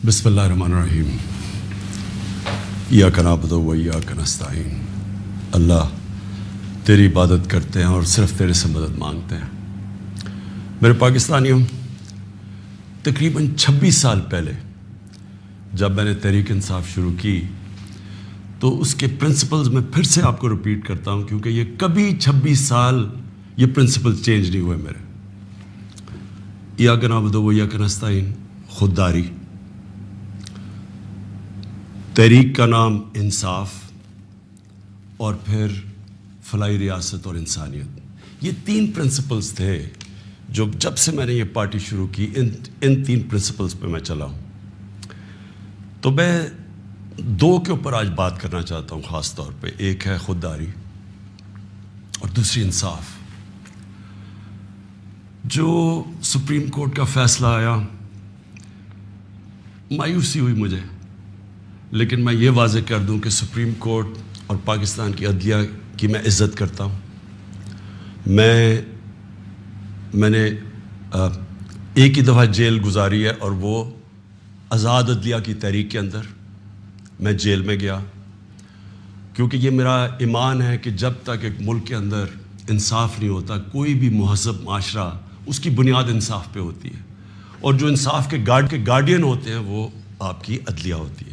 بسم اللہ الرحمن الرحیم ایاک نعبد و ایاک نستعین۔ اللہ تیری عبادت کرتے ہیں اور صرف تیرے سے مدد مانگتے ہیں۔ میرے پاکستانیوں، تقریباً 26 سال پہلے جب میں نے تحریک انصاف شروع کی تو اس کے پرنسپلز میں پھر سے آپ کو ریپیٹ کرتا ہوں، کیونکہ یہ کبھی 26 سال یہ پرنسپل چینج نہیں ہوئے میرے۔ ایاک نعبد و ایاک نستعین، خودداری، تحریک کا نام انصاف، اور پھر فلاحی ریاست اور انسانیت۔ یہ 3 پرنسپلز تھے جو جب سے میں نے یہ پارٹی شروع کی ان 3 پرنسپلز پہ میں چلا ہوں۔ تو میں 2 کے اوپر آج بات کرنا چاہتا ہوں خاص طور پہ۔ ایک ہے خودداری اور دوسری انصاف۔ جو سپریم کورٹ کا فیصلہ آیا، مایوسی ہوئی مجھے، لیکن میں یہ واضح کر دوں کہ سپریم کورٹ اور پاکستان کی عدلیہ کی میں عزت کرتا ہوں۔ میں نے ایک ہی دفعہ جیل گزاری ہے، اور وہ آزاد عدلیہ کی تحریک کے اندر میں جیل میں گیا، کیونکہ یہ میرا ایمان ہے کہ جب تک ایک ملک کے اندر انصاف نہیں ہوتا، کوئی بھی مہذب معاشرہ، اس کی بنیاد انصاف پہ ہوتی ہے، اور جو انصاف کے گارڈین ہوتے ہیں وہ آپ کی عدلیہ ہوتی ہے۔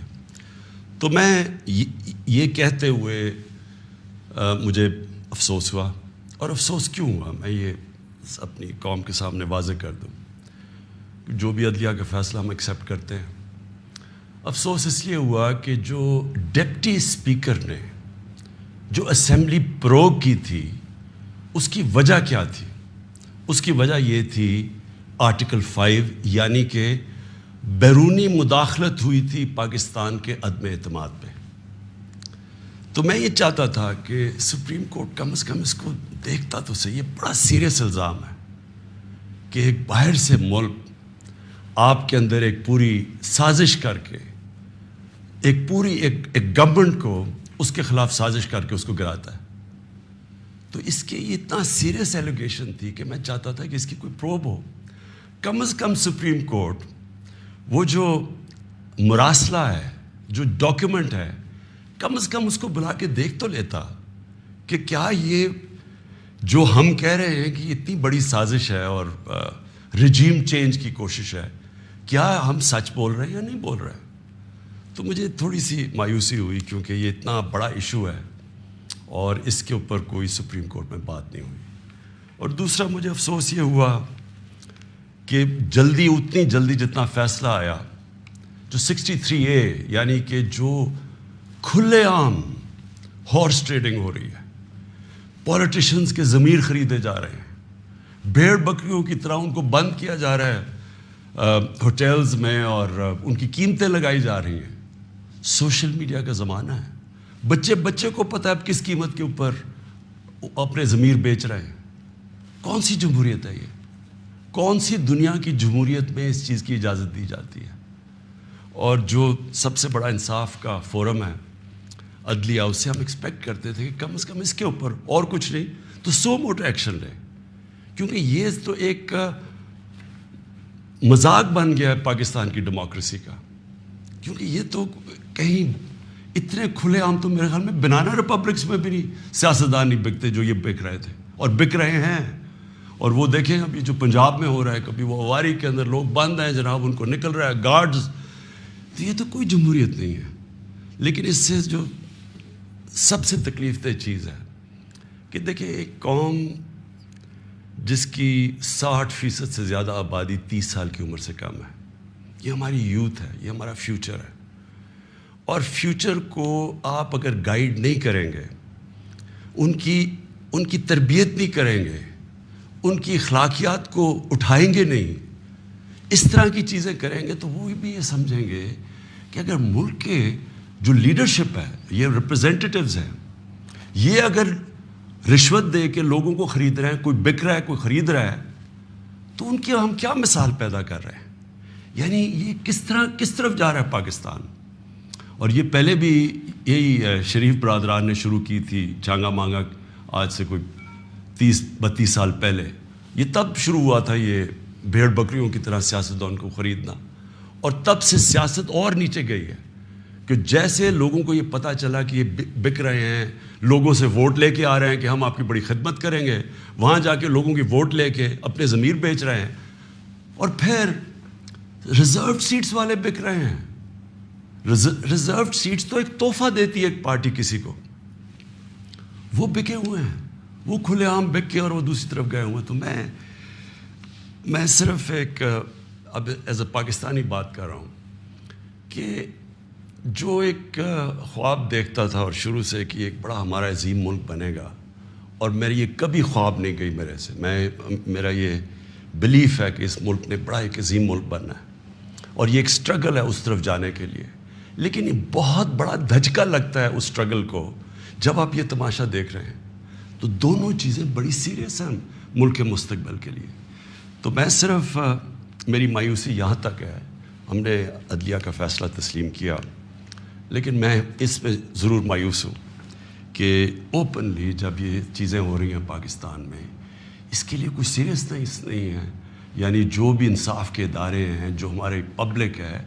تو میں یہ کہتے ہوئے مجھے افسوس ہوا، اور افسوس کیوں ہوا میں یہ اپنی قوم کے سامنے واضح کر دوں۔ جو بھی عدلیہ کا فیصلہ ہم ایکسیپٹ کرتے ہیں، افسوس اس لیے ہوا کہ جو ڈپٹی اسپیکر نے جو اسمبلی پروگ کی تھی، اس کی وجہ کیا تھی؟ اس کی وجہ یہ تھی آرٹیکل 5، یعنی کہ بیرونی مداخلت ہوئی تھی پاکستان کے عدم اعتماد پہ۔ تو میں یہ چاہتا تھا کہ سپریم کورٹ کم از کم اس کو دیکھتا تو صحیح۔ یہ بڑا سیریس الزام ہے کہ ایک باہر سے ملک آپ کے اندر ایک پوری سازش کر کے ایک گورنمنٹ کو اس کے خلاف سازش کر کے اس کو گراتا ہے۔ تو اس کے یہ اتنا سیریس ایلیگیشن تھی کہ میں چاہتا تھا کہ اس کی کوئی پروب ہو۔ کم از کم سپریم کورٹ وہ جو مراسلہ ہے، جو ڈاکیومنٹ ہے، کم از کم اس کو بلا کے دیکھ تو لیتا کہ کیا یہ جو ہم کہہ رہے ہیں کہ یہ اتنی بڑی سازش ہے اور رجیم چینج کی کوشش ہے، کیا ہم سچ بول رہے ہیں یا نہیں بول رہے ہیں۔ تو مجھے تھوڑی سی مایوسی ہوئی، کیونکہ یہ اتنا بڑا ایشو ہے اور اس کے اوپر کوئی سپریم کورٹ میں بات نہیں ہوئی۔ اور دوسرا مجھے افسوس یہ ہوا کہ اتنی جلدی جتنا فیصلہ آیا، جو 63A، یعنی کہ جو کھلے عام ہارس ٹریڈنگ ہو رہی ہے، پولیٹیشنز کے ضمیر خریدے جا رہے ہیں، بھیڑ بکریوں کی طرح ان کو بند کیا جا رہا ہے ہوٹلز میں، اور ان کی قیمتیں لگائی جا رہی ہیں۔ سوشل میڈیا کا زمانہ ہے، بچے کو پتہ ہے اب کس قیمت کے اوپر اپنے ضمیر بیچ رہے ہیں۔ کون سی جمہوریت ہے یہ؟ کون سی دنیا کی جمہوریت میں اس چیز کی اجازت دی جاتی ہے؟ اور جو سب سے بڑا انصاف کا فورم ہے عدلیہ، اس سے ہم ایکسپیکٹ کرتے تھے کہ کم از کم اس کے اوپر اور کچھ نہیں تو سو موٹو ایکشن لے، کیونکہ یہ تو ایک مذاق بن گیا ہے پاکستان کی ڈیموکریسی کا۔ کیونکہ یہ تو کہیں اتنے کھلے عام تو میرے خیال میں بنانا ریپبلکس میں بھی نہیں سیاستدان نہیں بکتے جو یہ بک رہے تھے اور بک رہے ہیں۔ اور وہ دیکھیں ابھی جو پنجاب میں ہو رہا ہے، کبھی وہ اواری کے اندر لوگ بند ہیں جناب، ان کو نکل رہا ہے گارڈز۔ تو یہ تو کوئی جمہوریت نہیں ہے۔ لیکن اس سے جو سب سے تکلیف دہ چیز ہے کہ دیکھیں، ایک قوم جس کی 60% سے زیادہ آبادی 30 سال کی عمر سے کم ہے، یہ ہماری یوتھ ہے، یہ ہمارا فیوچر ہے۔ اور فیوچر کو آپ اگر گائیڈ نہیں کریں گے، ان کی تربیت نہیں کریں گے، ان کی اخلاقیات کو اٹھائیں گے نہیں، اس طرح کی چیزیں کریں گے، تو وہ بھی یہ سمجھیں گے کہ اگر ملک کے جو لیڈرشپ ہے، یہ ریپرزینٹیٹیوز ہیں، یہ اگر رشوت دے کے لوگوں کو خرید رہے ہیں، کوئی بک رہا ہے، کوئی خرید رہا ہے، تو ان کی ہم کیا مثال پیدا کر رہے ہیں؟ یعنی یہ کس طرف جا رہا ہے پاکستان؟ اور یہ پہلے بھی یہی شریف برادران نے شروع کی تھی، چانگا مانگا، آج سے کوئی 30-32 سال پہلے یہ تب شروع ہوا تھا، یہ بھیڑ بکریوں کی طرح سیاستدان کو خریدنا۔ اور تب سے سیاست اور نیچے گئی ہے کہ جیسے لوگوں کو یہ پتہ چلا کہ یہ بک رہے ہیں، لوگوں سے ووٹ لے کے آ رہے ہیں کہ ہم آپ کی بڑی خدمت کریں گے، وہاں جا کے لوگوں کی ووٹ لے کے اپنے ضمیر بیچ رہے ہیں، اور پھر ریزروڈ سیٹس والے بک رہے ہیں. ریزروڈ سیٹس تو ایک تحفہ دیتی ہے ایک پارٹی کسی کو، وہ بکے ہوئے ہیں، وہ کھلے عام بک کے اور وہ دوسری طرف گئے ہوئے ہیں. تو میں صرف ایک اب ایز اے پاکستانی بات کر رہا ہوں کہ جو ایک خواب دیکھتا تھا اور شروع سے کہ ایک بڑا ہمارا عظیم ملک بنے گا، اور میری یہ کبھی خواب نہیں گئی میرے سے، میرا یہ بلیف ہے کہ اس ملک نے بڑا ایک عظیم ملک بننا ہے، اور یہ ایک سٹرگل ہے اس طرف جانے کے لیے. لیکن یہ بہت بڑا دھچکا لگتا ہے اس سٹرگل کو جب آپ یہ تماشا دیکھ رہے ہیں. تو دونوں چیزیں بڑی سیریس ہیں ملک کے مستقبل کے لیے. تو میں صرف میری مایوسی یہاں تک ہے، ہم نے عدلیہ کا فیصلہ تسلیم کیا، لیکن میں اس میں ضرور مایوس ہوں کہ اوپنلی جب یہ چیزیں ہو رہی ہیں پاکستان میں، اس کے لیے کوئی سیریسنس نہیں ہے. یعنی جو بھی انصاف کے ادارے ہیں، جو ہمارے پبلک ہے،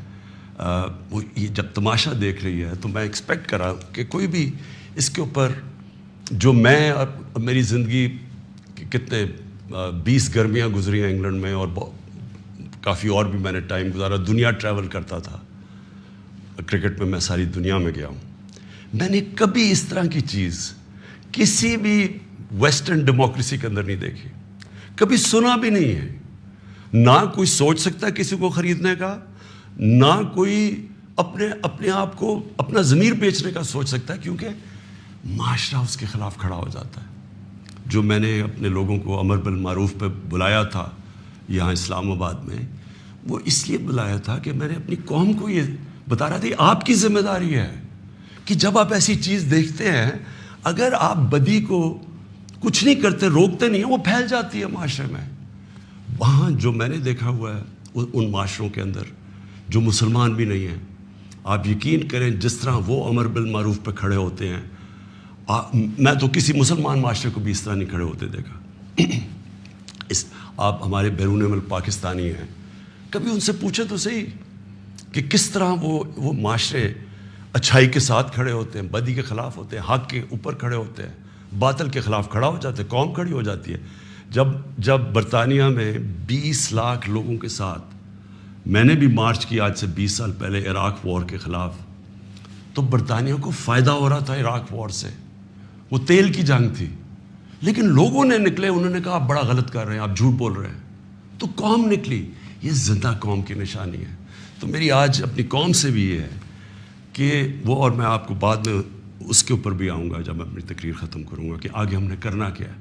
وہ یہ جب تماشا دیکھ رہی ہے تو میں ایکسپیکٹ کرا کہ کوئی بھی اس کے اوپر، جو میں اور میری زندگی کتنے 20 گرمیاں گزری ہیں انگلینڈ میں، اور کافی اور بھی میں نے ٹائم گزارا، دنیا ٹریول کرتا تھا، کرکٹ میں ساری دنیا میں گیا ہوں. میں نے کبھی اس طرح کی چیز کسی بھی ویسٹرن ڈیموکریسی کے اندر نہیں دیکھی، کبھی سنا بھی نہیں ہے. نہ کوئی سوچ سکتا ہے کسی کو خریدنے کا، نہ کوئی اپنے آپ کو اپنا ضمیر بیچنے کا سوچ سکتا ہے، کیونکہ معاشرہ اس کے خلاف کھڑا ہو جاتا ہے. جو میں نے اپنے لوگوں کو امر بالمعروف پہ بلایا تھا یہاں اسلام آباد میں، وہ اس لیے بلایا تھا کہ میں نے اپنی قوم کو یہ بتا رہا تھا کہ آپ کی ذمہ داری ہے کہ جب آپ ایسی چیز دیکھتے ہیں، اگر آپ بدی کو کچھ نہیں کرتے، روکتے نہیں ہیں، وہ پھیل جاتی ہے معاشرے میں. وہاں جو میں نے دیکھا ہوا ہے ان معاشروں کے اندر جو مسلمان بھی نہیں ہیں، آپ یقین کریں جس طرح وہ امر بالمعروف پہ کھڑے ہوتے ہیں، میں تو کسی مسلمان معاشرے کو بھی اس طرح نہیں کھڑے ہوتے دیکھا. آپ ہمارے بیرون ملک پاکستانی ہیں، کبھی ان سے پوچھیں تو صحیح کہ کس طرح وہ معاشرے اچھائی کے ساتھ کھڑے ہوتے ہیں، بدی کے خلاف ہوتے ہیں، حق کے اوپر کھڑے ہوتے ہیں، باطل کے خلاف کھڑا ہو جاتے ہیں، قوم کھڑی ہو جاتی ہے. جب برطانیہ میں 20 لاکھ لوگوں کے ساتھ میں نے بھی مارچ کی آج سے 20 سال پہلے عراق وار کے خلاف، تو برطانیہ کو فائدہ ہو رہا تھا عراق وار سے، وہ تیل کی جنگ تھی، لیکن لوگوں نے نکلے، انہوں نے کہا آپ بڑا غلط کر رہے ہیں، آپ جھوٹ بول رہے ہیں. تو قوم نکلی. یہ زندہ قوم کی نشانی ہے. تو میری آج اپنی قوم سے بھی یہ ہے کہ وہ، اور میں آپ کو بعد میں اس کے اوپر بھی آؤں گا جب میں اپنی تقریر ختم کروں گا کہ آگے ہم نے کرنا کیا ہے.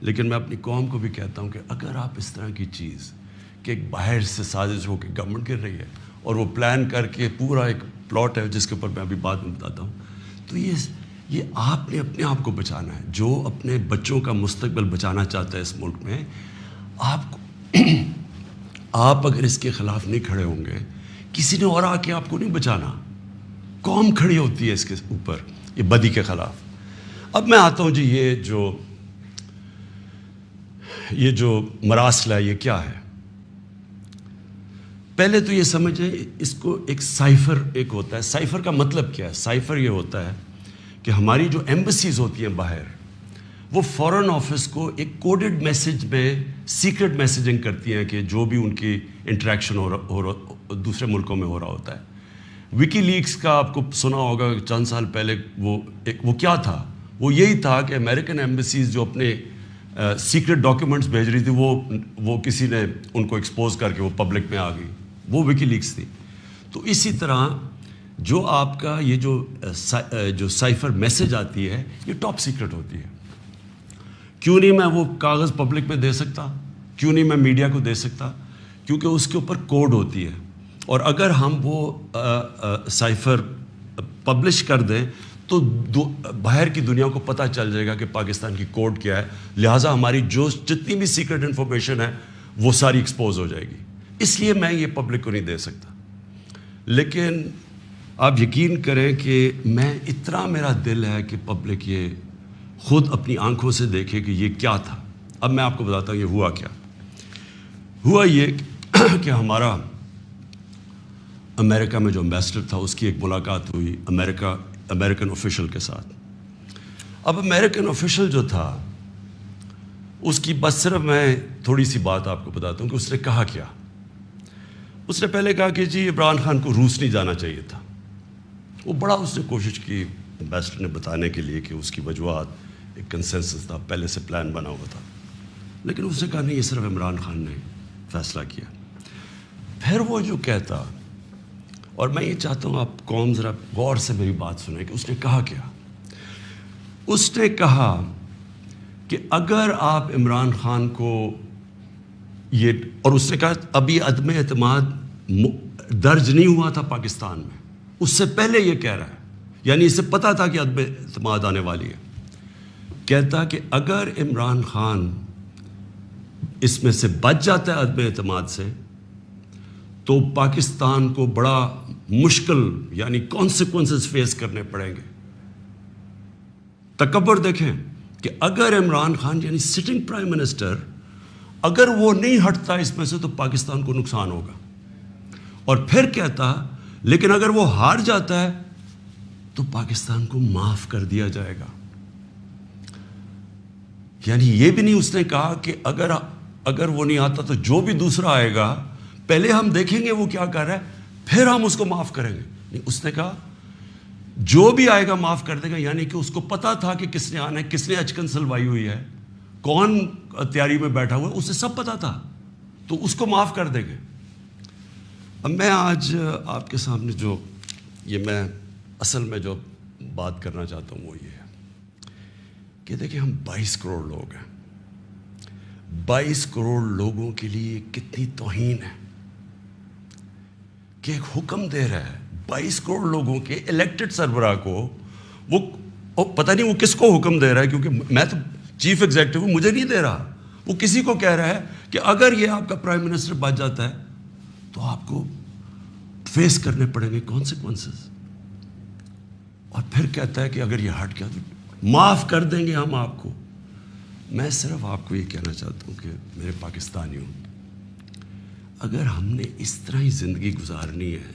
لیکن میں اپنی قوم کو بھی کہتا ہوں کہ اگر آپ اس طرح کی چیز کہ ایک باہر سے سازش ہو کے گورنمنٹ گر رہی ہے اور وہ پلان کر کے پورا ایک پلاٹ ہے جس کے اوپر میں ابھی بعد میں بتاتا ہوں، تو یہ آپ نے اپنے آپ کو بچانا ہے. جو اپنے بچوں کا مستقبل بچانا چاہتا ہے اس ملک میں، آپ اگر اس کے خلاف نہیں کھڑے ہوں گے، کسی نے اور آ کے آپ کو نہیں بچانا. قوم کھڑی ہوتی ہے اس کے اوپر، یہ بدی کے خلاف. اب میں آتا ہوں جی، یہ جو مراسل ہے یہ کیا ہے. پہلے تو یہ سمجھیں اس کو ایک سائفر ایک ہوتا ہے. سائفر کا مطلب کیا ہے؟ سائفر یہ ہوتا ہے کہ ہماری جو ایمبسیز ہوتی ہیں باہر، وہ فورن آفس کو ایک کوڈڈ میسج میں سیکرٹ میسیجنگ کرتی ہیں کہ جو بھی ان کی انٹریکشن دوسرے ملکوں میں ہو رہا ہوتا ہے. وکی لیکس کا آپ کو سنا ہوگا چند سال پہلے، وہ کیا تھا؟ وہ یہی تھا کہ امریکن ایمبسیز جو اپنے سیکرٹ ڈاکیومنٹس بھیج رہی تھی، وہ کسی نے ان کو ایکسپوز کر کے وہ پبلک میں آ گئی، وہ وکی لیکس تھی. تو اسی طرح جو آپ کا یہ جو سائفر میسج آتی ہے، یہ ٹاپ سیکرٹ ہوتی ہے. کیوں نہیں میں وہ کاغذ پبلک میں دے سکتا؟ کیوں نہیں میں میڈیا کو دے سکتا؟ کیونکہ اس کے اوپر کوڈ ہوتی ہے، اور اگر ہم وہ سائفر پبلش کر دیں تو باہر کی دنیا کو پتہ چل جائے گا کہ پاکستان کی کوڈ کیا ہے. لہٰذا ہماری جتنی بھی سیکرٹ انفارمیشن ہے وہ ساری ایکسپوز ہو جائے گی. اس لیے میں یہ پبلک کو نہیں دے سکتا. لیکن آپ یقین کریں کہ میں اتنا میرا دل ہے کہ پبلک یہ خود اپنی آنکھوں سے دیکھے کہ یہ کیا تھا. اب میں آپ کو بتاتا ہوں یہ ہوا کیا. ہوا یہ کہ ہمارا جو 20 لاکھ لوگوں کے ساتھ میں نے بھی مارچ کی آج سے 20 سال پہلے عراق وار کے خلاف، تو برطانیہ کو فائدہ ہو رہا تھا عراق وار سے، وہ تیل کی جنگ تھی، لیکن لوگوں نے نکلے، انہوں نے کہا آپ بڑا غلط کر رہے ہیں، آپ جھوٹ بول رہے ہیں. تو یہ آپ نے اپنے آپ کو بچانا ہے. جو اپنے بچوں کا مستقبل بچانا چاہتا ہے اس ملک میں، آپ اگر اس کے خلاف نہیں کھڑے ہوں گے، کسی نے اور آ کے آپ کو نہیں بچانا. قوم کھڑی ہوتی ہے اس کے اوپر، یہ بدی کے خلاف. اب میں آتا ہوں جی، امریکہ میں جو امبیسڈر تھا اس کی ایک ملاقات ہوئی امریکن آفیشل کے ساتھ. اب امریکن آفیشل جو تھا اس کی بس صرف میں تھوڑی سی بات آپ کو بتاتا ہوں کہ اس نے کہا کیا. اس نے پہلے کہا کہ جی عمران خان کو روس نہیں جانا چاہیے تھا. وہ بڑا اس نے کوشش کی امبیسڈر نے بتانے کے لیے کہ اس کی وجوہات, ایک کنسنسس تھا, پہلے سے پلان بنا ہوا تھا, لیکن اس نے کہا نہیں, یہ صرف عمران خان نے فیصلہ کیا. پھر وہ جو کہتا, اور میں یہ چاہتا ہوں آپ قوم ذرا غور سے میری بات سنیں کہ اس نے کہا کیا. اس نے کہا کہ اگر آپ عمران خان کو یہ, اور اس نے کہا ابھی عدم اعتماد درج نہیں ہوا تھا پاکستان میں, اس سے پہلے یہ کہہ رہا ہے, یعنی اسے پتا تھا کہ عدم اعتماد آنے والی ہے. کہتا کہ اگر عمران خان اس میں سے بچ جاتا ہے عدم اعتماد سے, تو پاکستان کو بڑا مشکل یعنی کانسیکوینسز فیس کرنے پڑیں گے. تکبر دیکھیں کہ اگر عمران خان یعنی سٹنگ پرائم منسٹر اگر وہ نہیں ہٹتا اس میں سے تو پاکستان کو نقصان ہوگا. اور پھر کہتا لیکن اگر وہ ہار جاتا ہے تو پاکستان کو معاف کر دیا جائے گا. یعنی یہ بھی نہیں اس نے کہا کہ اگر وہ نہیں آتا تو جو بھی دوسرا آئے گا پہلے ہم دیکھیں گے وہ کیا کر رہا ہے, پھر ہم اس کو معاف کریں گے. نہیں, اس نے کہا جو بھی آئے گا معاف کر دے گا. یعنی کہ اس کو پتا تھا کہ کس نے آنا ہے, کس نے اچکن سلوائی ہوئی ہے, کون تیاری میں بیٹھا ہوا ہے, اسے سب پتا تھا, تو اس کو معاف کر دیں گے. اب میں آج آپ کے سامنے جو میں اصل میں جو بات کرنا چاہتا ہوں وہ یہ ہے کہ دیکھیں ہم 22 کروڑ لوگ ہیں. 22 کروڑ لوگوں کے لیے کتنی توہین ہے کہ ایک حکم دے رہا ہے 22 کروڑ لوگوں کے الیکٹڈ سربراہ کو. وہ پتہ نہیں وہ کس کو حکم دے رہا ہے, کیونکہ میں تو چیف ایگزیکٹو ہوں, مجھے نہیں دے رہا. وہ کسی کو کہہ رہا ہے کہ اگر یہ آپ کا پرائم منسٹر بچ جاتا ہے تو آپ کو فیس کرنے پڑیں گے کانسیکوینسز. اور پھر کہتا ہے کہ اگر یہ ہٹ گیا تو معاف کر دیں گے ہم آپ کو. میں صرف آپ کو یہ کہنا چاہتا ہوں کہ میرے پاکستانیوں, اگر ہم نے اس طرح ہی زندگی گزارنی ہے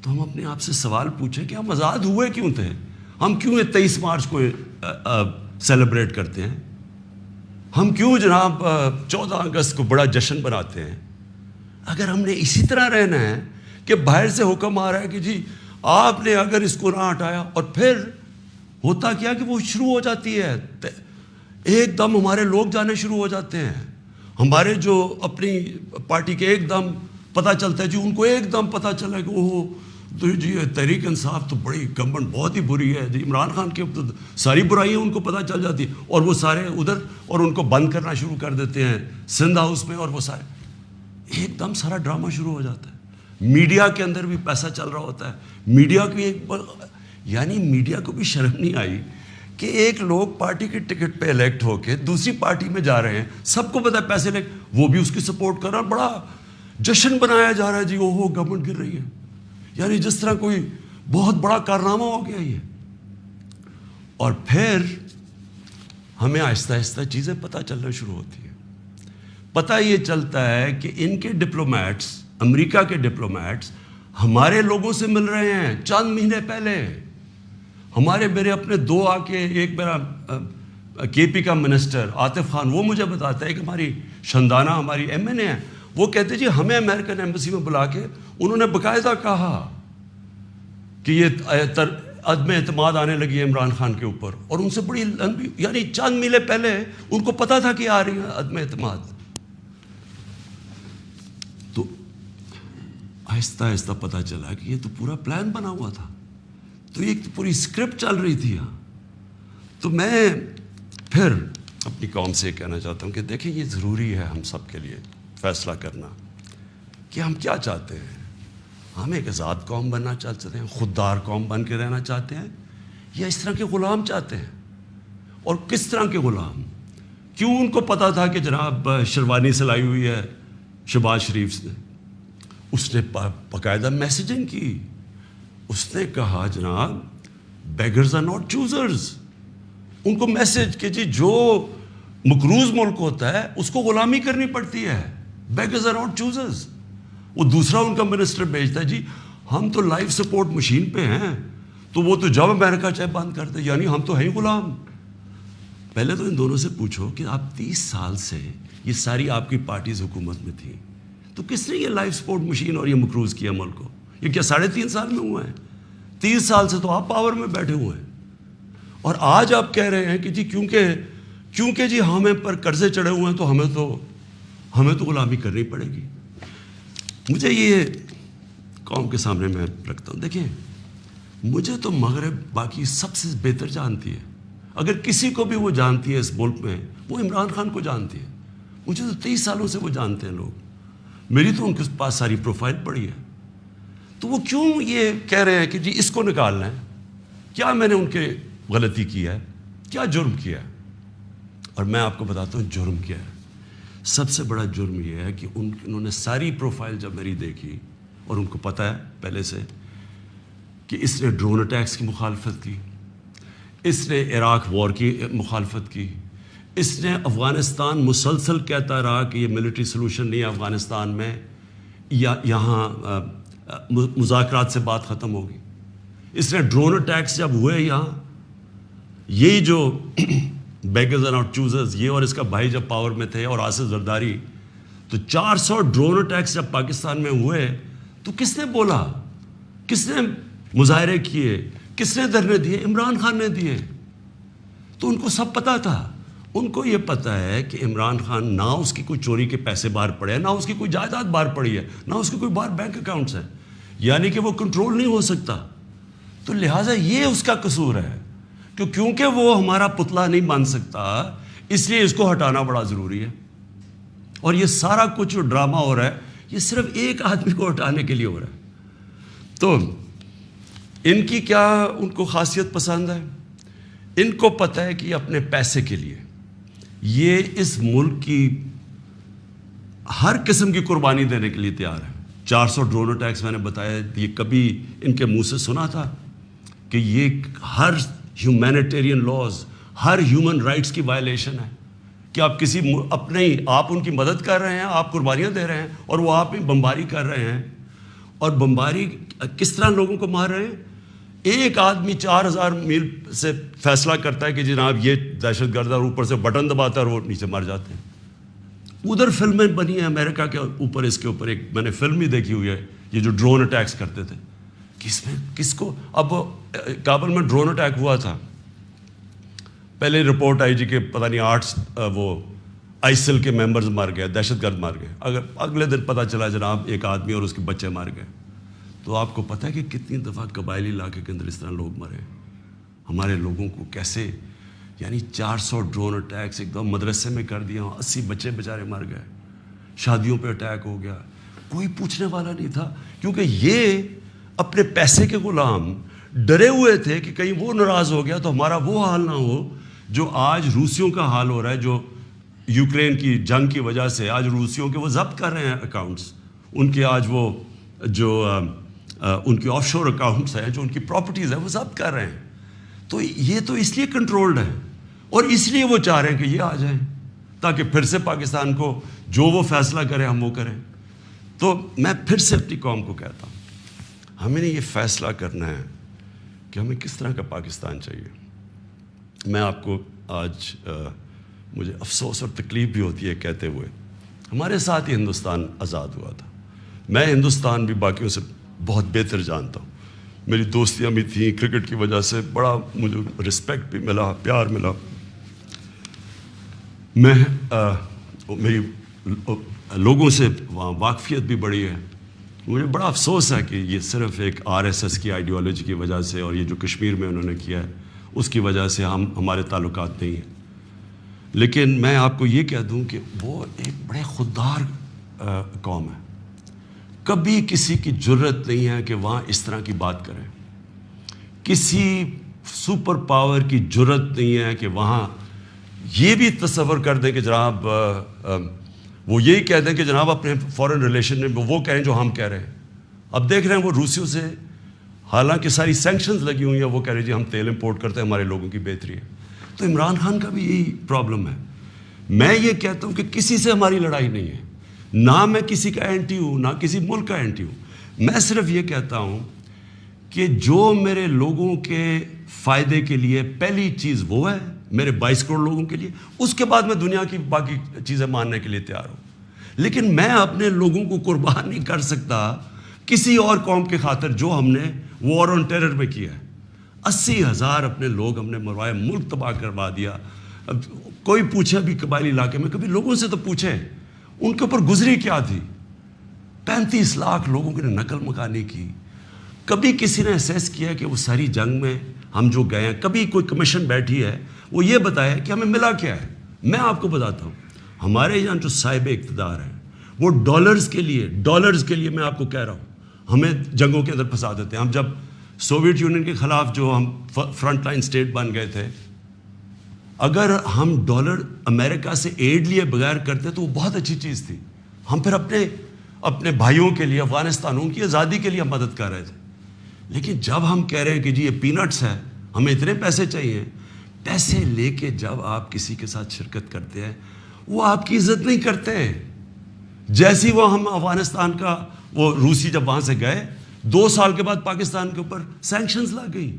تو ہم اپنے آپ سے سوال پوچھیں کہ ہم آزاد ہوئے کیوں تھے. ہم کیوں 23 مارچ کو سیلیبریٹ کرتے ہیں, ہم کیوں جناب 14 اگست کو بڑا جشن بناتے ہیں. اگر ہم نے اسی طرح رہنا ہے کہ باہر سے حکم آ رہا ہے کہ جی آپ نے اگر اس کو نہ ہٹایا, اور پھر ہوتا کیا کہ وہ شروع ہو جاتی ہے, ایک دم ہمارے لوگ جانے شروع ہو جاتے ہیں. ہمارے جو اپنی پارٹی کے ایک دم پتہ چلتا ہے جی, ان کو ایک دم پتہ چلا کہ وہ تو جی تحریک انصاف تو بڑی گورنمنٹ بہت ہی بری ہے جی, عمران خان کے تو ساری برائیاں ان کو پتہ چل جاتی ہیں, اور وہ سارے ادھر, اور ان کو بند کرنا شروع کر دیتے ہیں سندھ ہاؤس میں, اور وہ سارے ایک دم سارا ڈرامہ شروع ہو جاتا ہے. میڈیا کے اندر بھی پیسہ چل رہا ہوتا ہے. میڈیا کی یعنی میڈیا کو بھی شرم نہیں آئی کہ ایک لوگ پارٹی کے ٹکٹ پہ الیکٹ ہو کے دوسری پارٹی میں جا رہے ہیں, سب کو پتا ہے پیسے لے, وہ بھی اس کی سپورٹ کر رہا, بڑا جشن بنایا جا رہا ہے جی اوہو گورنمنٹ گر رہی ہے, یعنی جس طرح کوئی بہت بڑا کارنامہ ہو گیا یہ. اور پھر ہمیں آہستہ آہستہ چیزیں پتہ چلنا شروع ہوتی ہیں. پتہ یہ چلتا ہے کہ ان کے ڈپلومیٹس, امریکہ کے ڈپلومیٹس ہمارے لوگوں سے مل رہے ہیں چند مہینے پہلے. میرے اپنے 2 آ کے, ایک میرا کے پی کا منسٹر عاطف خان, وہ مجھے بتاتا ہے کہ ہماری شندانہ ہماری ایم این اے ہے, وہ کہتے جی ہمیں امریکن ایمبیسی میں بلا کے انہوں نے باقاعدہ کہا کہ یہ عدم اعتماد آنے لگی ہے عمران خان کے اوپر, اور ان سے بڑی لمبی یعنی چند مہینے پہلے ان کو پتا تھا کہ آ رہی ہے عدم اعتماد. تو آہستہ آہستہ پتہ چلا کہ یہ تو پورا پلان بنا ہوا تھا, تو یہ پوری اسکرپٹ چل رہی تھی. تو میں پھر اپنی قوم سے کہنا چاہتا ہوں کہ دیکھیں یہ ضروری ہے ہم سب کے لیے فیصلہ کرنا کہ ہم کیا چاہتے ہیں. ہم ایک آزاد قوم بننا چاہتے ہیں, خوددار قوم بن کے رہنا چاہتے ہیں, یا اس طرح کے غلام چاہتے ہیں. اور کس طرح کے غلام, کیوں ان کو پتا تھا کہ جناب شیروانی سلائی ہوئی ہے شہباز شریف نے, اس نے باقاعدہ میسیجنگ کی. اس نے کہا جناب بیگرز آر ناٹ چوزرز, ان کو میسج کہ جی جو مقروض ملک ہوتا ہے اس کو غلامی کرنی پڑتی ہے, بیگرز آر ناٹ چوزرز. وہ دوسرا ان کا منسٹر بھیجتا ہے جی ہم تو لائف سپورٹ مشین پہ ہیں, تو وہ تو جب امریکہ چاہے بند کر دے, یعنی ہم تو ہیں غلام. پہلے تو ان دونوں سے پوچھو کہ آپ 30 سال سے یہ ساری آپ کی پارٹیز حکومت میں تھیں, تو کس نے یہ لائف سپورٹ مشین اور یہ مقروض کیا ملک کو؟ یہ کیا 3.5 سال میں ہوا ہے؟ 30 سال سے تو آپ پاور میں بیٹھے ہوئے ہیں, اور آج آپ کہہ رہے ہیں کہ جی کیونکہ جی ہمیں پر قرضے چڑھے ہوئے ہیں تو ہمیں تو غلامی کرنی پڑے گی. مجھے یہ قوم کے سامنے میں رکھتا ہوں, دیکھیں مجھے تو مغرب باقی سب سے بہتر جانتی ہے. اگر کسی کو بھی وہ جانتی ہے اس ملک میں, وہ عمران خان کو جانتی ہے. مجھے تو 30 سالوں سے وہ جانتے ہیں لوگ, میری تو ان کے پاس ساری پروفائل پڑی ہے. تو وہ کیوں یہ کہہ رہے ہیں کہ جی اس کو نکالنا ہے؟ کیا میں نے ان کے غلطی کی ہے؟ کیا جرم کیا ہے؟ اور میں آپ کو بتاتا ہوں جرم کیا ہے. سب سے بڑا جرم یہ ہے کہ انہوں نے ساری پروفائل جب میری دیکھی, اور ان کو پتہ ہے پہلے سے کہ اس نے ڈرون اٹیکس کی مخالفت کی, اس نے عراق وار کی مخالفت کی, اس نے افغانستان مسلسل کہتا رہا کہ یہ ملٹری سلوشن نہیں ہے افغانستان میں, یا یہاں مذاکرات سے بات ختم ہوگی. اس نے ڈرون اٹیکس جب ہوئے یہاں, یہی جو بیگرز اینڈ آؤٹ چوزرز, یہ اور اس کا بھائی جب پاور میں تھے, اور آصف زرداری, تو 400 ڈرون اٹیکس جب پاکستان میں ہوئے تو کس نے بولا, کس نے مظاہرے کیے, کس نے دھرنے دیے؟ عمران خان نے دیے. تو ان کو سب پتہ تھا. ان کو یہ پتہ ہے کہ عمران خان نہ اس کی کوئی چوری کے پیسے باہر پڑے ہیں, نہ اس کی کوئی جائیداد باہر پڑی ہے, نہ اس کے کوئی باہر بینک اکاؤنٹس ہیں, یعنی کہ وہ کنٹرول نہیں ہو سکتا. تو لہٰذا یہ اس کا قصور ہے کہ کیونکہ وہ ہمارا پتلا نہیں بن سکتا, اس لیے اس کو ہٹانا بڑا ضروری ہے. اور یہ سارا کچھ جو ڈرامہ ہو رہا ہے, یہ صرف ایک آدمی کو ہٹانے کے لیے ہو رہا ہے. تو ان کی کیا ان کو خاصیت پسند ہے؟ ان کو پتہ ہے کہ یہ اپنے پیسے کے لیے یہ اس ملک کی ہر قسم کی قربانی دینے کے لیے تیار ہے. 400 ڈرون اٹیکس میں نے بتایا, یہ کبھی ان کے منہ سے سنا تھا کہ یہ ہر ہیومینیٹیرین لاز, ہر ہیومن رائٹس کی وائلیشن ہے کہ آپ کسی آپ ان کی مدد کر رہے ہیں, آپ قربانیاں دے رہے ہیں, اور وہ آپ ہی بمباری کر رہے ہیں. اور بمباری کس طرح لوگوں کو مار رہے ہیں؟ ایک آدمی 4000 میل سے فیصلہ کرتا ہے کہ جناب یہ دہشت گرد ہے, اور اوپر سے بٹن دباتا ہے اور وہ نیچے مر جاتے ہیں. ادھر فلمیں بنی ہیں امریکہ کے اوپر, اس کے اوپر ایک میں نے فلم بھی دیکھی ہوئی ہے, یہ جو ڈرون اٹیکس کرتے تھے. کس کو اب کابل میں ڈرون اٹیک ہوا تھا, پہلے رپورٹ آئی جی کہ پتہ نہیں 8 وہ آئسل کے ممبرز مر گئے, دہشت گرد مر گئے. اگر اگلے دن پتہ چلا جناب ایک آدمی اور اس کے بچے مر گئے. تو آپ کو پتہ ہے کہ کتنی دفعہ قبائلی علاقے کے اندر اس طرح لوگ مرے, ہمارے لوگوں کو کیسے, یعنی 400 ڈرون اٹیکس ایک دم مدرسے میں کر دیا, 80 بچے بیچارے مر گئے, شادیوں پہ اٹیک ہو گیا, کوئی پوچھنے والا نہیں تھا. کیونکہ یہ اپنے پیسے کے غلام ڈرے ہوئے تھے کہ کہیں وہ ناراض ہو گیا تو ہمارا وہ حال نہ ہو جو آج روسیوں کا حال ہو رہا ہے, جو یوکرین کی جنگ کی وجہ سے آج روسیوں کے وہ ضبط کر رہے ہیں اکاؤنٹس, ان کے آج وہ جو ان کی آف شور اکاؤنٹس ہیں, جو ان کی پراپرٹیز ہیں, وہ ضبط کر رہے ہیں. تو یہ تو اس لیے کنٹرولڈ ہے, اور اس لیے وہ چاہ رہے ہیں کہ یہ آ جائیں تاکہ پھر سے پاکستان کو جو وہ فیصلہ کریں ہم وہ کریں. تو میں پھر سے اپنی قوم کو کہتا ہوں, ہمیں نے یہ فیصلہ کرنا ہے کہ ہمیں کس طرح کا پاکستان چاہیے. میں آپ کو آج مجھے افسوس اور تکلیف بھی ہوتی ہے کہتے ہوئے, ہمارے ساتھ ہی ہندوستان آزاد ہوا تھا. میں ہندوستان بھی باقیوں سے بہت بہتر جانتا ہوں, میری دوستیاں بھی تھیں, کرکٹ کی وجہ سے بڑا مجھے رسپیکٹ بھی ملا, پیار ملا. میں میری لوگوں سے وہاں واقفیت بھی بڑی ہے. مجھے بڑا افسوس ہے کہ یہ صرف ایک RSS کی آئیڈیالوجی کی وجہ سے, اور یہ جو کشمیر میں انہوں نے کیا ہے اس کی وجہ سے ہمارے تعلقات نہیں ہیں. لیکن میں آپ کو یہ کہہ دوں کہ وہ ایک بڑے خوددار قوم ہے. کبھی کسی کی جرت نہیں ہے کہ وہاں اس طرح کی بات کریں. کسی سپر پاور کی جرت نہیں ہے کہ وہاں یہ بھی تصور کر دیں کہ جناب وہ یہی کہہ دیں کہ جناب اپنے فورن ریلیشن میں وہ کہیں جو ہم کہہ رہے ہیں. اب دیکھ رہے ہیں وہ روسیوں سے حالانکہ ساری سینکشنز لگی ہوئی ہیں, وہ کہہ رہے جی ہم تیل امپورٹ کرتے ہیں, ہمارے لوگوں کی بہتری ہے. تو عمران خان کا بھی یہی پرابلم ہے. میں یہ کہتا ہوں کہ کسی سے ہماری لڑائی نہیں ہے, نہ میں کسی کا اینٹی ہوں, نہ کسی ملک کا اینٹی ہوں. میں صرف یہ کہتا ہوں کہ جو میرے لوگوں کے فائدے کے لیے پہلی چیز وہ ہے میرے 22 کروڑ لوگوں کے لیے، اس کے بعد میں دنیا کی باقی چیزیں ماننے کے لیے تیار ہوں، لیکن میں اپنے لوگوں کو قربان نہیں کر سکتا کسی اور قوم کے خاطر جو ہم نے وار آن ٹیرر میں کیا ہے۔ 80,000 اپنے لوگ ہم نے مروائے، ملک تباہ کروا دیا۔ اب کوئی پوچھے بھی قبائلی علاقے میں، کبھی لوگوں سے تو پوچھیں ان کے اوپر گزری کیا تھی۔ 35 لاکھ لوگوں کی نقل مکانی کی۔ کبھی کسی نے اسیس کیا کہ وہ ساری جنگ میں ہم جو گئے ہیں، کبھی کوئی کمیشن بیٹھی ہے وہ یہ بتایا کہ ہمیں ملا کیا ہے؟ میں آپ کو بتاتا ہوں، ہمارے یہاں جو صاحب اقتدار ہیں وہ ڈالرز کے لیے میں آپ کو کہہ رہا ہوں ہمیں جنگوں کے اندر پھنسا دیتے ہیں۔ ہم جب سوویت یونین کے خلاف جو ہم فرنٹ لائن اسٹیٹ بن گئے تھے، اگر ہم ڈالر امریکہ سے ایڈ لیے بغیر کرتے تو وہ بہت اچھی چیز تھی۔ ہم پھر اپنے بھائیوں کے لیے، افغانستانوں کی آزادی کے لیے مدد کر رہے تھے۔ لیکن جب ہم کہہ رہے ہیں کہ جی یہ پینٹس ہے، ہمیں اتنے پیسے چاہیے، پیسے لے کے جب آپ کسی کے ساتھ شرکت کرتے ہیں وہ آپ کی عزت نہیں کرتے۔ جیسی وہ ہم افغانستان کا وہ روسی جب وہاں سے گئے، 2 سال کے بعد پاکستان کے اوپر سینکشنز لگ گئی،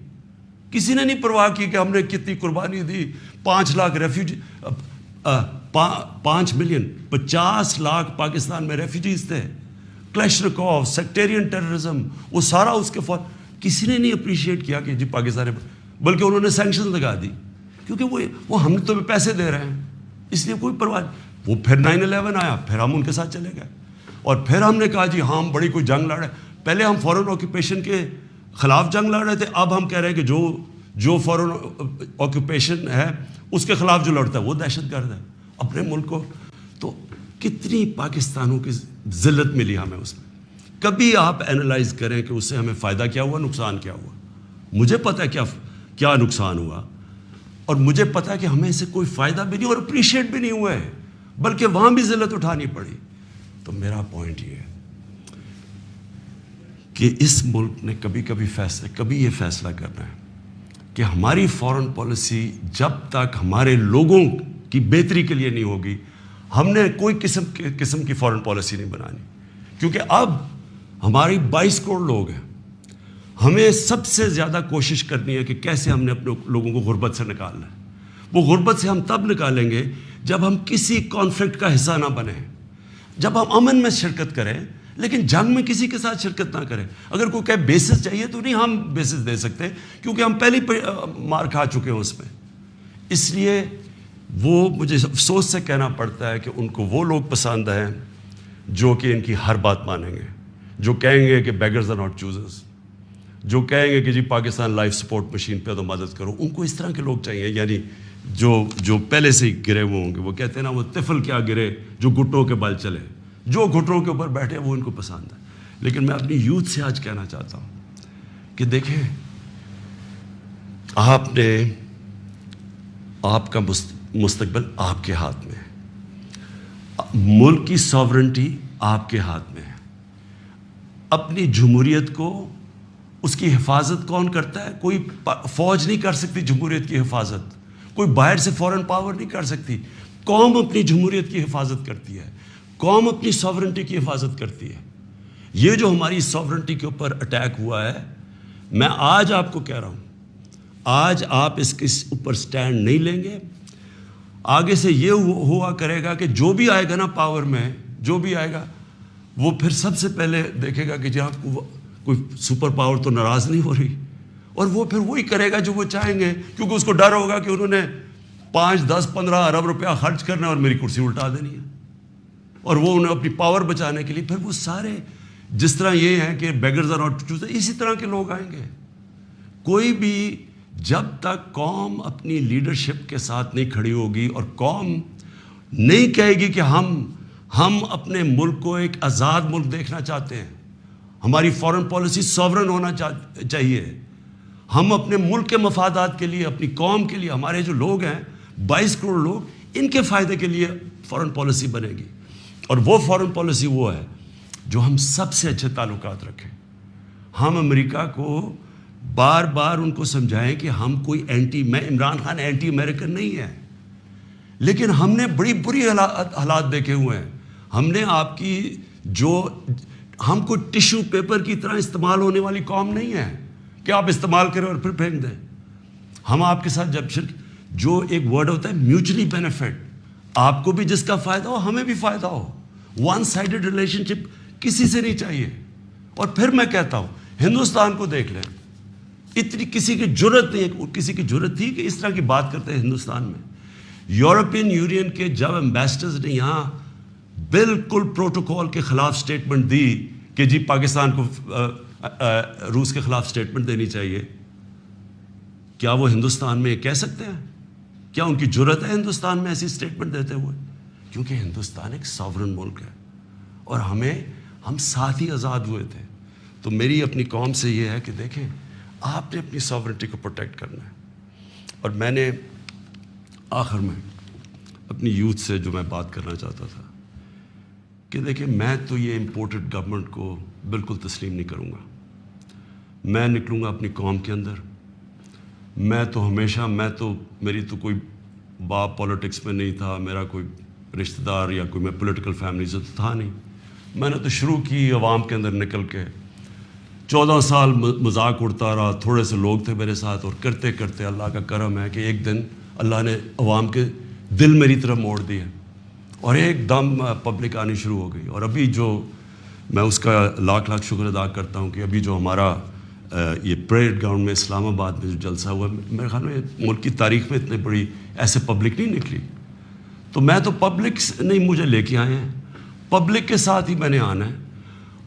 کسی نے نہیں پرواہ کی کہ ہم نے کتنی قربانی دی۔ 5 لاکھ ریفیوجی، 5 ملین 50 لاکھ پاکستان میں ریفیوجیز تھے۔ کلیشنکوف، سیکٹیرین ٹیررزم، وہ سارا اس کے کسی نے نہیں اپریشیٹ کیا کہ جی پاکستان، بلکہ انہوں نے سینکشن لگا دی، کیونکہ وہ ہم تو پیسے دے رہے ہیں، اس لیے کوئی پرواہ نہیں۔ وہ پھر 9/11 آیا، پھر ہم ان کے ساتھ چلے گئے، اور پھر ہم نے کہا جی ہاں ہم بڑی کوئی جنگ لڑ رہے ہیں۔ پہلے ہم فورن آکوپیشن کے خلاف جنگ لڑ رہے تھے، اب ہم کہہ رہے ہیں کہ جو فورن آکوپیشن ہے اس کے خلاف جو لڑتا ہے وہ دہشت گرد ہے اپنے ملک کو۔ تو کتنی پاکستانوں کی ذلت ملی ہمیں اس میں۔ کبھی آپ اینالائز کریں کہ اس سے ہمیں فائدہ کیا ہوا، نقصان کیا ہوا۔ مجھے پتہ ہے کیا نقصان ہوا، اور مجھے پتہ ہے کہ ہمیں اس سے کوئی فائدہ بھی نہیں اور اپریشیٹ بھی نہیں ہوا ہے، بلکہ وہاں بھی ذلت اٹھانی پڑی۔ تو میرا پوائنٹ یہ ہے کہ اس ملک نے کبھی یہ فیصلہ کرنا ہے کہ ہماری فورن پالیسی جب تک ہمارے لوگوں کی بہتری کے لیے نہیں ہوگی، ہم نے کوئی قسم کی فورن پالیسی نہیں بنانی، کیونکہ اب ہماری 22 کروڑ لوگ ہیں۔ ہمیں سب سے زیادہ کوشش کرنی ہے کہ کیسے ہم نے اپنے لوگوں کو غربت سے نکالنا ہے۔ وہ غربت سے ہم تب نکالیں گے جب ہم کسی کانفلکٹ کا حصہ نہ بنیں، جب ہم امن میں شرکت کریں، لیکن جنگ میں کسی کے ساتھ شرکت نہ کریں۔ اگر کوئی کہے بیسس چاہیے تو نہیں، ہم بیسس دے سکتے کیونکہ ہم پہلے مار کھا چکے ہیں اس میں۔ اس لیے وہ مجھے افسوس سے کہنا پڑتا ہے کہ ان کو وہ لوگ پسند ہیں جو کہ ان کی ہر بات مانیں گے، جو کہیں گے کہ بیگرز آر ناٹ چوزرز، جو کہیں گے کہ جی پاکستان لائف سپورٹ مشین پہ تو مدد کرو۔ ان کو اس طرح کے لوگ چاہیے، یعنی جو پہلے سے ہی گرے ہوئے ہوں گے۔ وہ کہتے ہیں نا وہ طفل کیا گرے جو گھٹنوں کے بل چلے، جو گھٹنوں کے اوپر بیٹھے وہ ان کو پسند ہے۔ لیکن میں اپنی یوتھ سے آج کہنا چاہتا ہوں کہ دیکھیں، آپ کا مستقبل آپ کے ہاتھ میں ہے، ملک کی ساورنٹی آپ کے ہاتھ میں ہے۔ اپنی جمہوریت کو، اس کی حفاظت کون کرتا ہے؟ کوئی فوج نہیں کر سکتی جمہوریت کی حفاظت، کوئی باہر سے فورن پاور نہیں کر سکتی۔ قوم اپنی جمہوریت کی حفاظت کرتی ہے، قوم اپنی ساورنٹی کی حفاظت کرتی ہے۔ یہ جو ہماری ساورنٹی کے اوپر اٹیک ہوا ہے، میں آج آپ کو کہہ رہا ہوں، آج آپ اس کے اوپر سٹینڈ نہیں لیں گے، آگے سے یہ ہوا کرے گا کہ جو بھی آئے گا نا پاور میں، جو بھی آئے گا وہ پھر سب سے پہلے دیکھے گا کہ جہاں کوئی سپر پاور تو ناراض نہیں ہو رہی، اور وہ پھر وہی کرے گا جو وہ چاہیں گے، کیونکہ اس کو ڈر ہوگا کہ انہوں نے 5, 10, 15 ارب روپیہ خرچ کرنا ہے اور میری کرسی الٹا دینی ہے، اور وہ انہیں اپنی پاور بچانے کے لیے پھر وہ سارے، جس طرح یہ ہیں کہ بیگرز آر ناٹ چوزر، اسی طرح کے لوگ آئیں گے۔ کوئی بھی جب تک قوم اپنی لیڈرشپ کے ساتھ نہیں کھڑی ہوگی اور قوم نہیں کہے گی کہ ہم اپنے ملک کو ایک آزاد ملک دیکھنا چاہتے ہیں، ہماری فورن پالیسی ساورن ہونا چاہیے، ہم اپنے ملک کے مفادات کے لیے، اپنی قوم کے لیے، ہمارے جو لوگ ہیں 22 کروڑ لوگ، ان کے فائدے کے لیے فورن پالیسی بنے گی۔ اور وہ فورن پالیسی وہ ہے جو ہم سب سے اچھے تعلقات رکھیں۔ ہم امریکہ کو بار بار ان کو سمجھائیں کہ ہم کوئی میں عمران خان اینٹی امریکن نہیں ہے، لیکن ہم نے بڑی بری حالات دیکھے ہوئے ہیں۔ ہم نے آپ کی جو ہم کوئی ٹیشو پیپر کی طرح استعمال ہونے والی قوم نہیں ہے کہ آپ استعمال کریں اور پھر پھینک دیں. ہم آپ کے ساتھ جب جو ایک ورڈ ہوتا ہے میوچلی بینیفٹ, آپ کو بھی جس کا فائدہ ہو ہمیں بھی فائدہ ہو. ون سائڈڈ ریلیشن شپ کسی سے نہیں چاہیے. اور پھر میں کہتا ہوں ہندوستان کو دیکھ لیں, اتنی کسی کی جرت نہیں ہے, کسی کی جرت تھی کہ اس طرح کی بات کرتے ہیں ہندوستان میں. یورپین یونین کے جب ایمبیسڈرز نے یہاں بالکل پروٹوکول کے خلاف سٹیٹمنٹ دی کہ جی پاکستان کو روس کے خلاف سٹیٹمنٹ دینی چاہیے, کیا وہ ہندوستان میں کہہ سکتے ہیں؟ کیا ان کی جرت ہے ہندوستان میں ایسی سٹیٹمنٹ دیتے ہوئے؟ کیونکہ ہندوستان ایک ساورن ملک ہے اور ہم ساتھ ہی آزاد ہوئے تھے. تو میری اپنی قوم سے یہ ہے کہ دیکھیں آپ نے اپنی ساورنٹی کو پروٹیکٹ کرنا ہے. اور میں نے آخر میں اپنی یوتھ سے جو میں بات کرنا چاہتا تھا کہ دیکھیں میں تو یہ امپورٹڈ گورنمنٹ کو بالکل تسلیم نہیں کروں گا. میں نکلوں گا اپنی قوم کے اندر. میں تو میری تو کوئی باپ پولیٹکس میں نہیں تھا, میرا کوئی رشتہ دار یا کوئی میں پولیٹیکل فیملی سے تو تھا نہیں. میں نے تو شروع کی عوام کے اندر نکل کے 14 سال مذاق اڑتا رہا. تھوڑے سے لوگ تھے میرے ساتھ اور کرتے کرتے اللہ کا کرم ہے کہ ایک دن اللہ نے عوام کے دل میری طرف موڑ دیے اور ایک دم پبلک آنی شروع ہو گئی. اور ابھی جو میں اس کا لاکھ شکر ادا کرتا ہوں کہ ابھی جو ہمارا یہ پریڈ گراؤنڈ میں اسلام آباد میں جو جلسہ ہوا, میرے خیال میں ملک کی تاریخ میں اتنے بڑی ایسے پبلک نہیں نکلی. تو میں تو پبلک نہیں مجھے لے کے آئے ہیں, پبلک کے ساتھ ہی میں نے آنا ہے.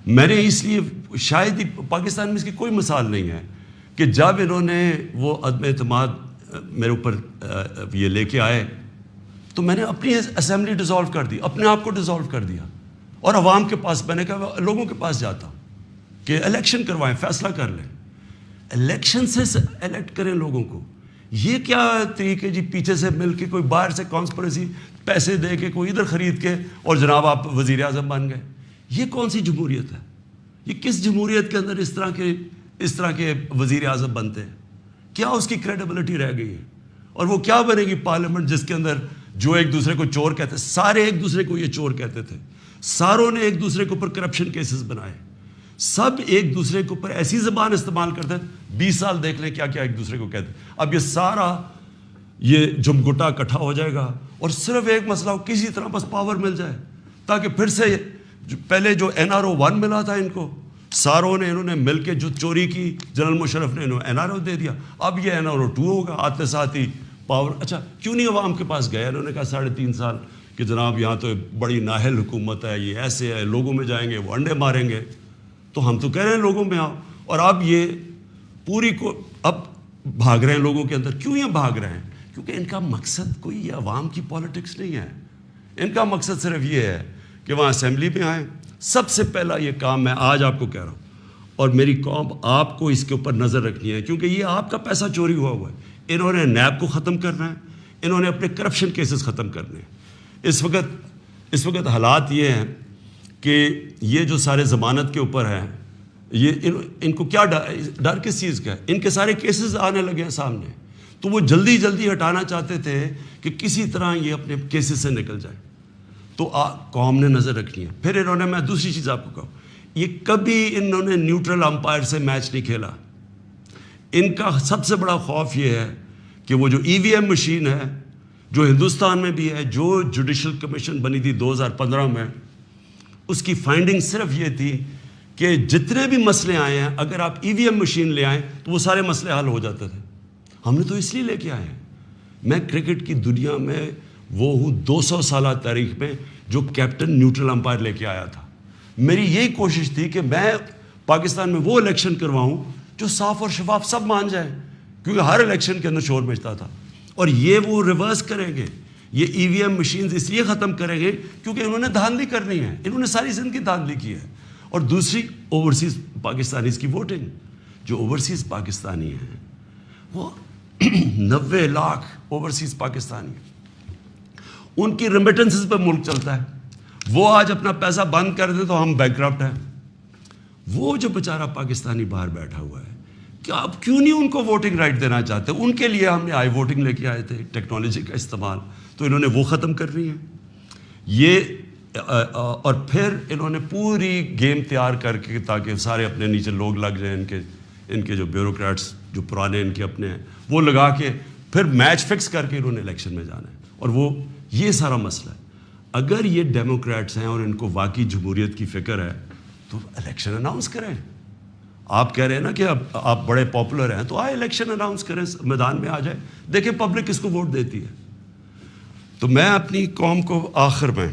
میں نے اس لیے شاید ہی پاکستان میں اس کی کوئی مثال نہیں ہے کہ جب انہوں نے وہ عدم اعتماد میرے اوپر یہ لے کے آئے تو میں نے اپنی اسمبلی ڈیزالو کر دی, اپنے آپ کو ڈیزالو کر دیا اور عوام کے پاس میں نے کہا لوگوں کے پاس جاتا ہوں کہ الیکشن کروائیں, فیصلہ کر لیں, الیکشن سے الیکٹ کریں لوگوں کو. یہ کیا طریقے جی پیچھے سے مل کے کوئی باہر سے کانسپریسی پیسے دے کے کوئی ادھر خرید کے اور جناب آپ وزیر اعظم بن گئے. یہ کون سی جمہوریت ہے؟ یہ کس جمہوریت کے اندر اس طرح کے وزیر اعظم بنتے ہیں؟ کیا اس کی کریڈیبلٹی رہ گئی ہے؟ اور وہ کیا بنے گی پارلیمنٹ جس کے اندر جو ایک دوسرے کو چور کہتے, سارے ایک دوسرے کو یہ چور کہتے تھے, ساروں نے ایک دوسرے کے اوپر کرپشن کیسز بنائے, سب ایک دوسرے کے اوپر ایسی زبان استعمال کرتے ہیں. 20 سال دیکھ لیں کیا کیا ایک دوسرے کو کہتے ہیں. اب یہ سارا یہ جمگٹا اکٹھا ہو جائے گا اور صرف ایک مسئلہ ہو, کسی طرح بس پاور مل جائے تاکہ پھر سے پہلے جو NRO 1 ملا تھا ان کو, ساروں نے انہوں نے مل کے جو چوری کی جنرل مشرف نے انہوں NRO دے دیا. اب یہ NRO 2 ہوگا, آتے ساتھ ہی پاور. اچھا کیوں نہیں عوام کے پاس گئے؟ انہوں نے کہا 3.5 سال کہ جناب یہاں تو بڑی نااہل حکومت ہے, یہ ایسے ہے, لوگوں میں جائیں گے وہ انڈے ماریں گے. تو ہم تو کہہ رہے ہیں لوگوں میں آؤ, اور اب یہ پوری کو اب بھاگ رہے ہیں لوگوں کے اندر. کیوں یہ بھاگ رہے ہیں؟ کیونکہ ان کا مقصد کوئی یہ عوام کی پالیٹکس نہیں ہے. ان کا مقصد صرف یہ ہے کہ وہاں اسمبلی میں آئیں. سب سے پہلا یہ کام میں آج آپ کو کہہ رہا ہوں اور میری قوم آپ کو اس کے اوپر نظر رکھنی ہے, کیونکہ یہ آپ کا پیسہ چوری ہوا ہے. انہوں نے نیب کو ختم کرنا ہے, انہوں نے اپنے کرپشن کیسز ختم کرنے ہیں. اس وقت حالات یہ ہیں کہ یہ جو سارے ضمانت کے اوپر ہیں, یہ ان کو کیا ڈر کس چیز کا ہے؟ ان کے سارے کیسز آنے لگے ہیں سامنے, تو وہ جلدی ہٹانا چاہتے تھے کہ کسی طرح یہ اپنے کیسز سے نکل جائے. تو قوم نے نظر رکھنی ہے. پھر انہوں نے, میں دوسری چیز آپ کو کہوں, یہ کبھی انہوں نے نیوٹرل امپائر سے میچ نہیں کھیلا. ان کا سب سے بڑا خوف یہ ہے کہ وہ جو EVM مشین ہے جو ہندوستان میں بھی ہے, جو جوڈیشل کمیشن بنی تھی 2015 میں, اس کی فائنڈنگ صرف یہ تھی کہ جتنے بھی مسئلے آئے ہیں اگر آپ EVM مشین لے آئیں تو وہ سارے مسئلے حل ہو جاتے تھے. ہم نے تو اس لیے لے کے آئے ہیں. میں کرکٹ کی دنیا میں وہ ہوں 200 سالہ تاریخ میں جو کیپٹن نیوٹرل امپائر لے کے آیا تھا. میری یہی کوشش تھی کہ میں پاکستان میں وہ الیکشن کرواؤں جو صاف اور شفاف سب مان جائیں, کیونکہ ہر الیکشن کے اندر شور مچتا تھا. اور یہ وہ ریورس کریں گے, یہ EVM مشینز اس لیے ختم کریں گے کیونکہ انہوں نے دھاندلی کرنی ہے. انہوں نے ساری زندگی دھاندلی کی ہے. اور دوسری اوورسیز پاکستانیز کی ووٹنگ, جو اوورسیز پاکستانی ہیں وہ 90 لاکھ اوورسیز پاکستانی, ان کی ریمیٹنسز پہ ملک چلتا ہے. وہ آج اپنا پیسہ بند کر دیں تو ہم بینکرپٹ ہیں. وہ جو بیچارہ پاکستانی باہر بیٹھا ہوا ہے, کیا آپ کیوں نہیں ان کو ووٹنگ رائٹ دینا چاہتے؟ ان کے لیے ہم نے آئی ووٹنگ لے کے آئے تھے, ٹیکنالوجی کا استعمال, تو انہوں نے وہ ختم کرنی ہے. یہ اور پھر انہوں نے پوری گیم تیار کر کے تاکہ سارے اپنے نیچے لوگ لگ جائیں ان کے جو بیوروکریٹس جو پرانے ان کے اپنے ہیں وہ لگا کے پھر میچ فکس کر کے انہوں نے الیکشن میں جانا ہے. اور وہ یہ سارا مسئلہ ہے. اگر یہ ڈیموکریٹس ہیں اور ان کو واقعی جمہوریت کی فکر ہے تو الیکشن اناؤنس کریں. آپ کہہ رہے ہیں نا کہ اب آپ بڑے پاپولر ہیں تو آئے الیکشن اناؤنس کریں, میدان میں آ جائیں, دیکھیں پبلک کس کو ووٹ دیتی ہے. تو میں اپنی قوم کو آخر میں,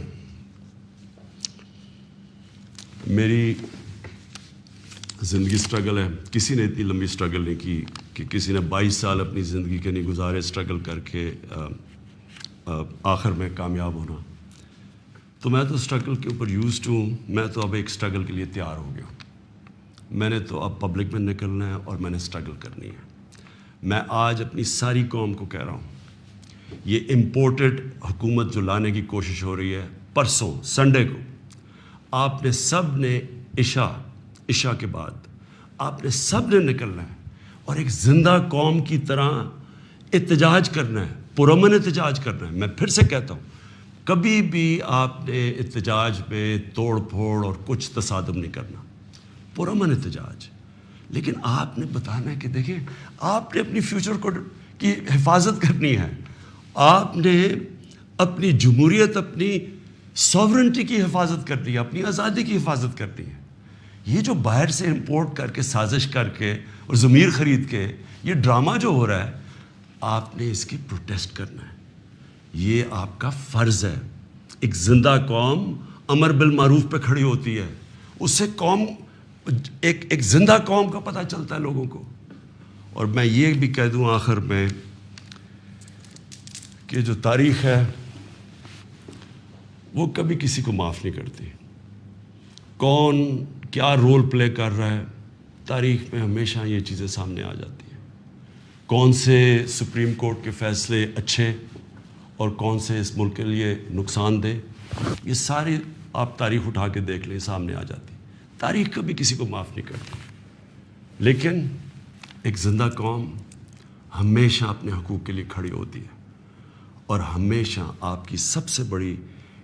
میری زندگی سٹرگل ہے, کسی نے اتنی لمبی سٹرگل نہیں کی کہ کسی نے 22 سال اپنی زندگی کے نہیں گزارے سٹرگل کر کے آخر میں کامیاب ہونا. تو میں تو سٹرگل کے اوپر یوزڈ ہوں. میں تو اب ایک سٹرگل کے لیے تیار ہو گیا ہوں. میں نے تو اب پبلک میں نکلنا ہے اور میں نے سٹرگل کرنی ہے. میں آج اپنی ساری قوم کو کہہ رہا ہوں, یہ امپورٹڈ حکومت جو لانے کی کوشش ہو رہی ہے, پرسوں سنڈے کو آپ نے سب نے عشاء کے بعد آپ نے سب نے نکلنا ہے اور ایک زندہ قوم کی طرح احتجاج کرنا ہے, پرامن احتجاج کرنا ہے. میں پھر سے کہتا ہوں, کبھی بھی آپ نے احتجاج میں توڑ پھوڑ اور کچھ تصادم نہیں کرنا, پرامن احتجاج. لیکن آپ نے بتانا ہے کہ دیکھیں آپ نے اپنی فیوچر کی حفاظت کرنی ہے, آپ نے اپنی جمہوریت, اپنی سوورنٹی کی حفاظت کرنی ہے, اپنی آزادی کی حفاظت کرنی ہے. یہ جو باہر سے امپورٹ کر کے سازش کر کے اور ضمیر خرید کے یہ ڈرامہ جو ہو رہا ہے, آپ نے اس کی پروٹیسٹ کرنا ہے. یہ آپ کا فرض ہے. ایک زندہ قوم امر بالمعروف پہ کھڑی ہوتی ہے, اس سے قوم ایک زندہ قوم کا پتہ چلتا ہے لوگوں کو. اور میں یہ بھی کہہ دوں آخر میں کہ جو تاریخ ہے وہ کبھی کسی کو معاف نہیں کرتی. کون کیا رول پلے کر رہا ہے, تاریخ میں ہمیشہ یہ چیزیں سامنے آ جاتی ہیں. کون سے سپریم کورٹ کے فیصلے اچھے اور کون سے اس ملک کے لیے نقصان دہ, یہ ساری آپ تاریخ اٹھا کے دیکھ لیں, سامنے آ جاتی. تاریخ کبھی کسی کو معاف نہیں کرتی. لیکن ایک زندہ قوم ہمیشہ اپنے حقوق کے لیے کھڑی ہوتی ہے. اور ہمیشہ آپ کی سب سے بڑی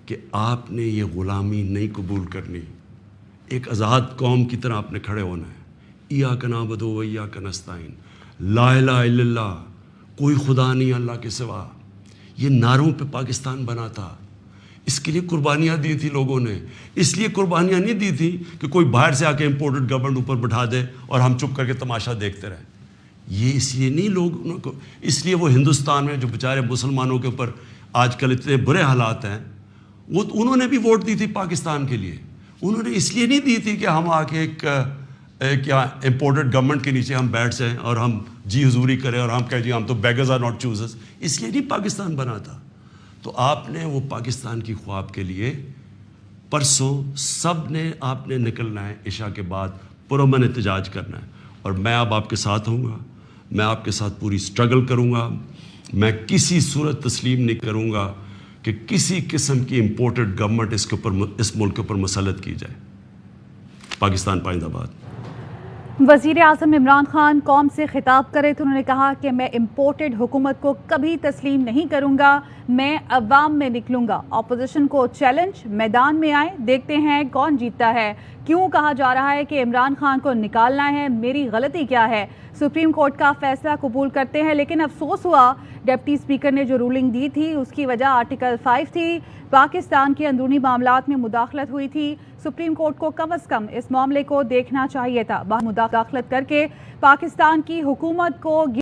کہ آپ نے یہ غلامی نہیں قبول کرنی. ایک آزاد قوم کی طرح آپ نے کھڑے ہونا ہے. ایاک نعبد و ایاک نستعین, لا الہ الا اللہ, کوئی خدا نہیں اللہ کے سوا. یہ نعروں پہ پاکستان بنا تھا. اس کے لیے قربانیاں دی تھی لوگوں نے. اس لیے قربانیاں نہیں دی تھی کہ کوئی باہر سے آ کے امپورٹڈ گورنمنٹ اوپر بٹھا دے اور ہم چپ کر کے تماشا دیکھتے رہیں. یہ اس لیے نہیں لوگوں کو, اس لیے وہ ہندوستان میں جو بیچارے مسلمانوں کے اوپر آج کل اتنے برے حالات ہیں, وہ انہوں نے بھی ووٹ دی تھی پاکستان کے لیے. انہوں نے اس لیے نہیں دی تھی کہ ہم آ کے ایک امپورٹڈ گورنمنٹ کے نیچے ہم بیٹھ جائیں اور ہم جی حضوری کریں اور ہم کہیں جی ہم تو بیگرز آر ناٹ چوزرز. اس لیے نہیں پاکستان بنا تھا. تو آپ نے وہ پاکستان کی خواب کے لیے پرسوں سب نے آپ نے نکلنا ہے, عشاء کے بعد پرامن احتجاج کرنا ہے. اور میں اب آپ کے ساتھ ہوں گا, میں آپ کے ساتھ پوری سٹرگل کروں گا. میں کسی صورت تسلیم نہیں کروں گا کہ کسی قسم کی امپورٹڈ گورنمنٹ اس ملک کے اوپر مسلط کی جائے. پاکستان پائندہ باد. وزیر اعظم عمران خان قوم سے خطاب کرے تو انہوں نے کہا کہ میں امپورٹڈ حکومت کو کبھی تسلیم نہیں کروں گا, میں عوام میں نکلوں گا. اپوزیشن کو چیلنج, میدان میں آئے, دیکھتے ہیں کون جیتتا ہے. کیوں کہا جا رہا ہے کہ عمران خان کو نکالنا ہے, میری غلطی کیا ہے؟ سپریم کورٹ کا فیصلہ قبول کرتے ہیں, لیکن افسوس ہوا ڈپٹی اسپیکر نے جو رولنگ دی تھی اس کی وجہ آرٹیکل 5 تھی. پاکستان کے اندرونی معاملات میں مداخلت ہوئی تھی. سپریم کورٹ کو کم از کم اس معاملے کو دیکھنا چاہیے تھا. مداخلت کر کے پاکستان کی حکومت کو